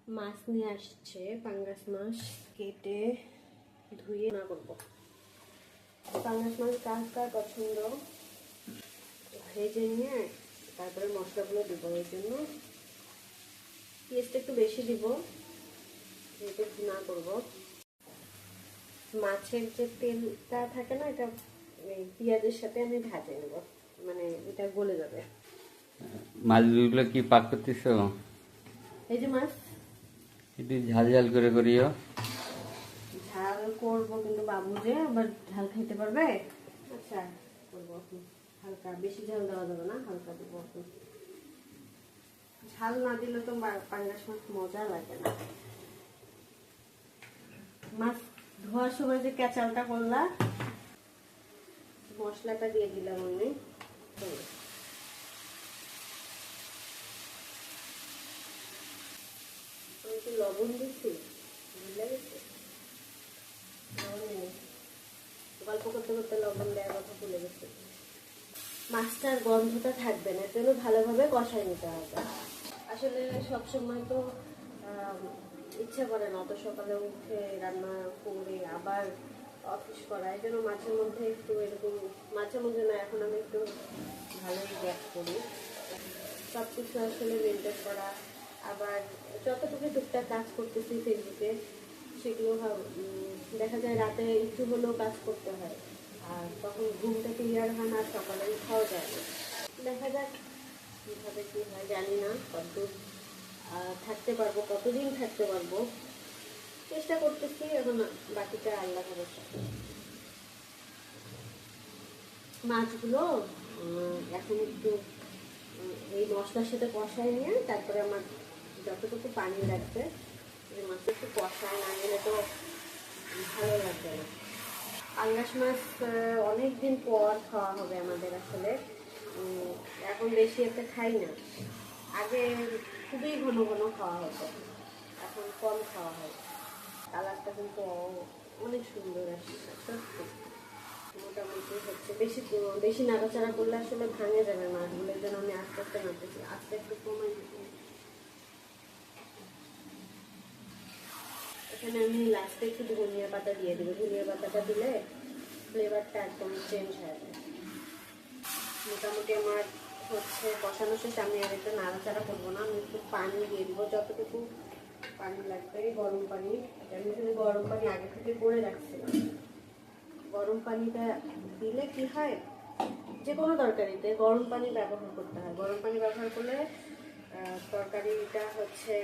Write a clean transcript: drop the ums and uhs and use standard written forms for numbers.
মাছ নিয়ে আসছে, পাঙ্গাস মাছ কেটে ধুয়ে না করব। পাঙ্গাস মাছ কার কার পছন্দ, ভেজে নিয়ে তারপরে মশলাগুলো দেবো। ওই জন্য পেঁয়াজটা একটু বেশি দিব, যেহেতু ভুনা করব। মাছের যে তেলটা থাকে না, এটা পেঁয়াজের সাথে আমি ভাজে নেব, মানে এটা গলে যাবে। মাছগুলো কি পাক করতেছো? এই যে মাছ একটু ঝাল ঝাল করে করিও। ঝাল করব, কিন্তু বাবু যে আবার ঝাল খাইতে পারবে। আচ্ছা করবো এখন, হালকা, বেশি ঝাল দেওয়া যাবে না, হালকা দেবো এখন। ঝাল না দিলে তো পাঙ্গাস মাছ মজা লাগে না। মাছ ধোয়ার সময় যে কেঁচালটা করলা, মশলাটা দিয়ে দিলাম আমি। আমি কি লবণ দিচ্ছি, ভুলে গেছি। গল্প করতে করতে লবণ দেওয়ার কথা ভুলে গেছি। মাছটার গন্ধটা থাকবে না, এর জন্য ভালোভাবে কষাই নিতে হবে। আসলে সবসময় তো ইচ্ছা করে না অত সকালে উঠে রান্না করে আবার অফিস করা, এই জন্য মাঝে মধ্যে একটু এরকম, মাঝে মধ্যে না, এখন আমি একটু ভালোই গ্যাপ করি। সব কিছু আসলে মেনটেন করা, আবার যতটুকু টুকটাক কাজ করতেছি ফেসবুকে, সেগুলো দেখা যায় রাতে একটু হলেও কাজ করতে হয়, আর তখন ঘুমটা ক্লিয়ার হয় না, আর সকালে উঠাও যায় না। দেখা যাক কীভাবে কী হয়, জানি না কতদূর থাকতে পারবো, কতদিন থাকতে পারবো, চেষ্টা করতেছি। এখন বাকিটা আল্লাহ ভরসা। মাছগুলো এখন একটু এই মশলার সাথে কষায় নিয়ে তারপরে আমার যতটুকু পানি লাগবে, মাছটা একটু কষায় না গেলে তো ভালো লাগবে না। পাঙ্গাস মাছ অনেক দিন পর খাওয়া হবে আমাদের আসলে। এখন বেশি একটা খাই না, আগে খুবই ঘন ঘন খাওয়া হতো, এখন কম খাওয়া হয়। কালারটা কিন্তু অনেক সুন্দর আসছে, মোটামুটি হচ্ছে। বেশি বেশি নাড়াচাড়া করলে আসলে ভাঙে যাবে মাছগুলো, এই জন্য আমি আস্তে আস্তে নাড়তেছি, আস্তে একটু কমে দিচ্ছি। এখানে আমি লাস্টে একটু ধনিয়া পাতা দিয়ে দেবো, ধনিয়া পাতাটা দিলে ফ্লেভারটা একদম চেঞ্জ হয়ে যায়। মোটামুটি আমার হচ্ছে কষানো শেষ, আমি আর একটু নাড়াচাড়া করবো না, আমি একটু পানি দিয়ে দেবো, যতটুকু পানি লাগবে, গরম পানি। আমি এখানে গরম পানি আগে থেকে করে রাখছিলাম। গরম পানিটা দিলে কি হয়, যে কোনো তরকারিতে গরম পানি ব্যবহার করতে হয়। গরম পানি ব্যবহার করলে তরকারিটা হচ্ছে